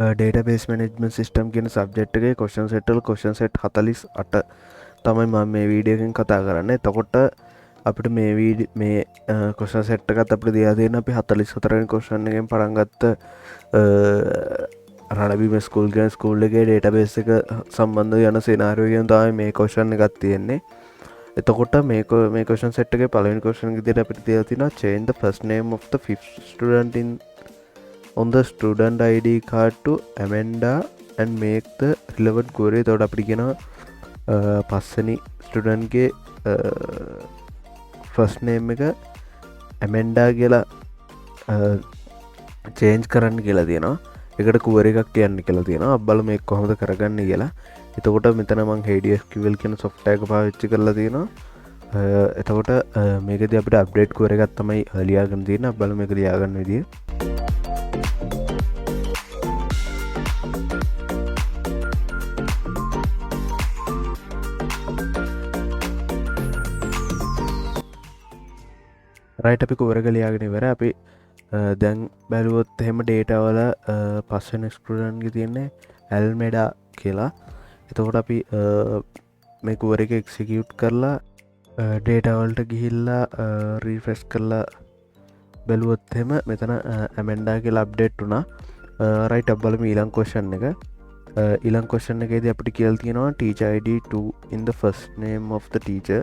Database management system කියන subject එකේ question set වල ක්වෙස්චන් සෙට් 48 තමයි මම මේ වීඩියෝ එකෙන් කතා කරන්නේ. එතකොට අපිට මේ ක්වෙස්චන් සෙට් එකත් අපිට දීලා තියෙන අපි 44 වෙනි ක්වෙස්චන් එකෙන් පටන් ගත්ත රණබිම ස්කූල් කියන ස්කූල් එකේ ඩේටබේස් එක සම්බන්ධව යන සිනාරියෝ එකෙන් තමයි මේ ක්වෙස්චන් එකක් තියෙන්නේ. එතකොට මේ ක්වෙස්චන් සෙට් එකේ පළවෙනි ක්වෙස්චන් එක විදිහට අපිට දීලා තියෙනවා change the first name of the fifth student on the student ID card to Amanda and make the relevant query. එතකොට අපිට කියනවා පස්වෙනි ස්ටුඩන්ට් ගේ ෆස්ට් නේම් එක Amanda කියලා චේන්ජ් කරන්න කියලා තියෙනවා. ඒකට query එකක් කියන්න කියලා තියෙනවා. අපි බලමු මේක කොහොමද කරගන්නේ කියලා. එතකොට මෙතන මම HDSQL කියන software එක පාවිච්චි කරලා තියෙනවා. එතකොට මේකදී අපිට අප්ඩේට් query එකක් තමයි ලියාගන්න තියෙන්නේ. අපි බලමු මේක ලියාගන්න විදිය. රයිට් අපි query එක ලියාගෙන ඉවරයි. අපි දැන් බැලුවොත් එහෙම data වල පස්වෙනි ස්ටුඩන්ට් ගේ තියෙන්නේ ඇල්මෙඩා කියලා. එතකොට අපි මේ query එක execute කරලා data වලට ගිහිල්ලා refresh කරලා බැලුවොත් එහෙම මෙතන ඇමෙන්ඩා කියලා අප්ඩේට් වුණා. රයිට් අපි බලමු ඊළඟ question එක. ඊළඟ question එකේදී අපිට කියලා තියෙනවා teacher ID to in the first name of the teacher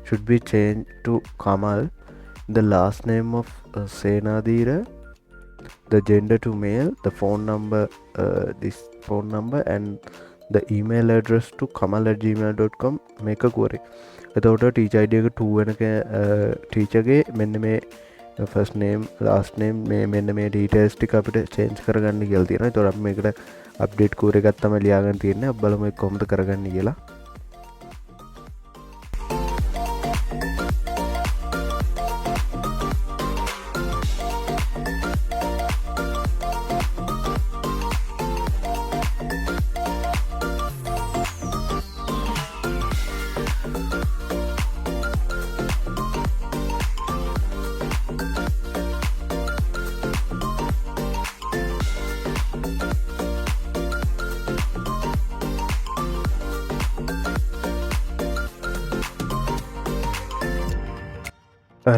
should be changed to Kamal, the last name of Senadira, the gender to male, the phone number this phone number and the email address to kamal@gmail.com. make a query. එතකොට teacher ID එක 2 වෙනක teacher ගේ මෙන්න මේ first name last name මේ මෙන්න මේ details ටික අපිට change කරගන්න කියලා තියෙනවා. එතකොට අපි මේකට update query එකක් තමයි ලියාගන්න තියෙන්නේ. අපි බලමු ඒක කොහොමද කරගන්නේ කියලා.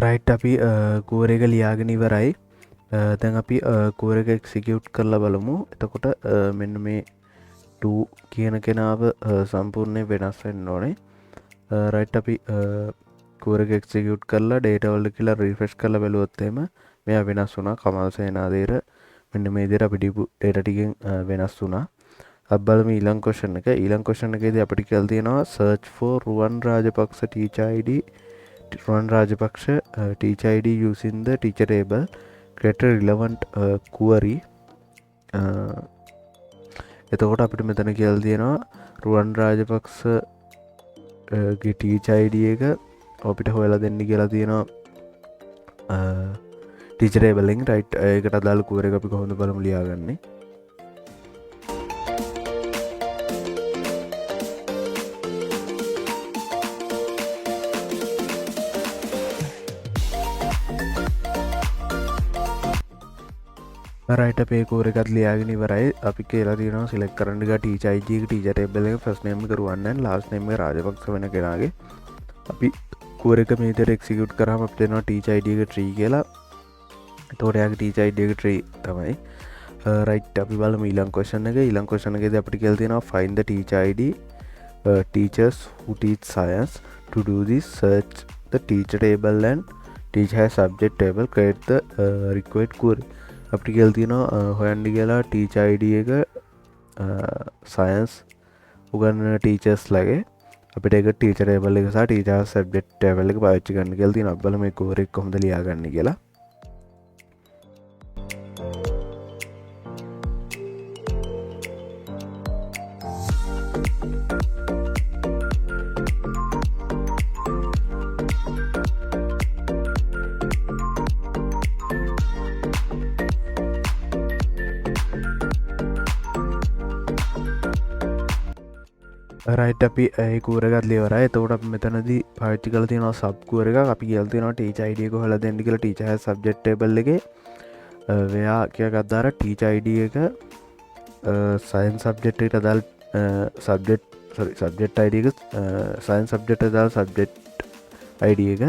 රයිට් අපි query එක ලියාගෙන ඉවරයි. දැන් අපි query එක execute කරලා බලමු. එතකොට මෙන්න මේ 2 කියන කෙනාව සම්පූර්ණයෙන් වෙනස් වෙන්න ඕනේ. රයිට් අපි query එක execute කරලා data වලට කියලා refresh කරලා බැලුවොත් එහෙම මෙයා වෙනස් වුණා. කමල් සේනාදීර මෙන්න මේ විදිහට අපි දීපු data ටිකෙන් වෙනස් වුණා. අපි බලමු ඊළඟ question එක. ඊළඟ question එකේදී අපිට කියලා තියෙනවා search for Ruwan Rajapaksa teacher ID Ruwan Rajapaksa teacher ID using the teacher table. Create a relevant query. එතකොට අපිට මෙතන කියලා තියෙනවා Ruwan Rajapaksa ගේ teacher ID එක අපිට හොයලා දෙන්න කියලා තියෙනවා teacher table එකෙන්. right ඒකට අදාළ query එක අපි කොහොමද බලමු ලියාගන්නේ. රයිට් අපේ query එකත් ලියාගෙන ඉවරයි. අපි කියලා තියෙනවා select කරන්න ගා teacher ID එක teacher table එක first name එක Ruwan and last name එක Rajapaksa වෙන කෙනාගේ. අපි query එක මේ විදිහට execute කරාම අපිට එනවා teacher ID එක tree කියලා. එතකොට එයාගේ teacher ID එක tree තමයි. රයිට් අපි බලමු ඊළඟ question එක. ඊළඟ question එකේදී අපිට කියලා තියෙනවා find the teacher ID teachers who teach science. To do this, search the teacher table and teacher has subject table. Create the required query. අපිට කියලා තියෙනවා හොයන්න කියලා teacher ID එක science උගන්වන teachers ලගේ අපිට ඒක teacher table එක සහ teacher subject table එක පාවිච්චි කරන්න කියලා තියෙනවා. අපි බලමු මේ query එක කොහොමද ලියාගන්නේ කියලා. රයිට් අපි ඒ query එකත් ලියවරයි. එතකොට අපි මෙතනදී පාවිච්චි කරලා තියෙනවා sub query එකක්. අපි කියලා තියෙනවා teacher ID එක හොයලා දෙන්න කියලා teacher has subject table එකේ. එයා කියලා ගත්තාර teacher ID එක සයින් සබ්ජෙක්ට අදාල් සබ්ජෙක්් අයිඩක සයින් සබ්ජෙක්ට අදාල් සබ්ජෙක්් අයිඩ එක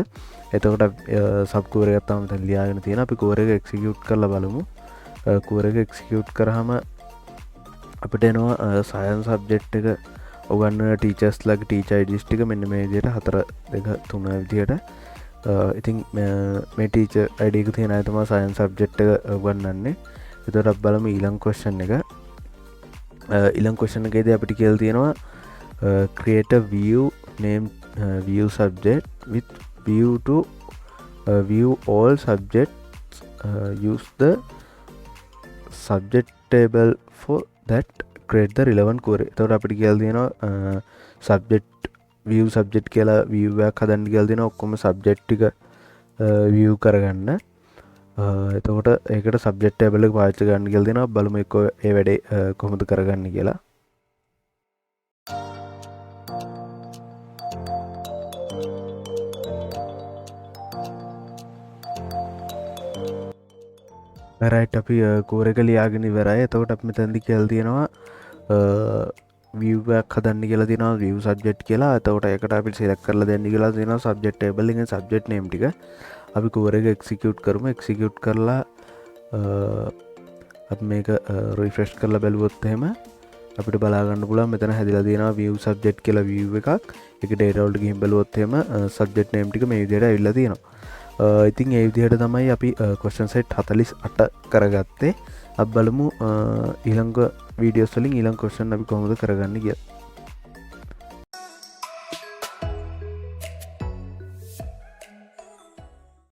එතකොට සබ්කූරගත්තම ලියාගෙන තියෙන අපි කෝරක එක්සිකියුට් කරල බලමු කෝරක එක්සිකියුට් කරහම අපිට එනවා සයන් සබ්ජෙක්් එක ඔගන්න ටීචස් ලක් ටීචයි ඩිස්ටික මෙන්න මේ විදියට 4 2 3 විදියට ඉතින් මේ ටීච අයිඩක තියෙන අයතම සයන් සබ්ජෙක්් එක ගන්නන්නේ එතොට බලම ඊලං කොස්ෂන් එක ඉලං කොස්ෂන් එකේද අපිට කියල් තියෙනවා create a view name view subject with view to view all subjects use the subject table for that create the relevant query එතකොට අපිට කියලා තියෙනවා subject view subject කියලා view එකක් හදන්න කියලා තියෙනවා ඔක්කොම subject ටික view කරගන්න එතකොට ඒකට subject table එක පාවිච්චි කරන්න කියලා තියෙනවා බලමු එක්ක ඒ වැඩේ කොහොමද කරගන්නේ කියලා රයිට් අපි කෝරක ලියාගෙන ඉවරයි එතකොට අපි මෙතනදි කියලා තියෙනවා විව්වක් හදන්න කියලා තියෙනවා view subject කියලා එතකොට ඒකට අපි select කරලා දෙන්න කියලා තියෙනවා subject table එකෙන් subject name ටික අපි කෝරක execute කරමු execute කරලා අපි මේක refresh කරලා බැලුවොත් එහෙම අපිට බලා ගන්න පුළුවන් මෙතන හැදිලා තියෙනවා view subject කියලා view එකක් ඒක data වලට ගිහින් බැලුවොත් එහෙම subject name ටික මේ විදිහට ඇවිල්ලා තියෙනවා ඉතින් ඒ විදිහට තමයි අපි question set 48 කරගත්තේ අප බලමු ඊළඟ වීඩියෝස් වලින් ඊළඟ question අපි කොහොමද කරගන්නේ කියලා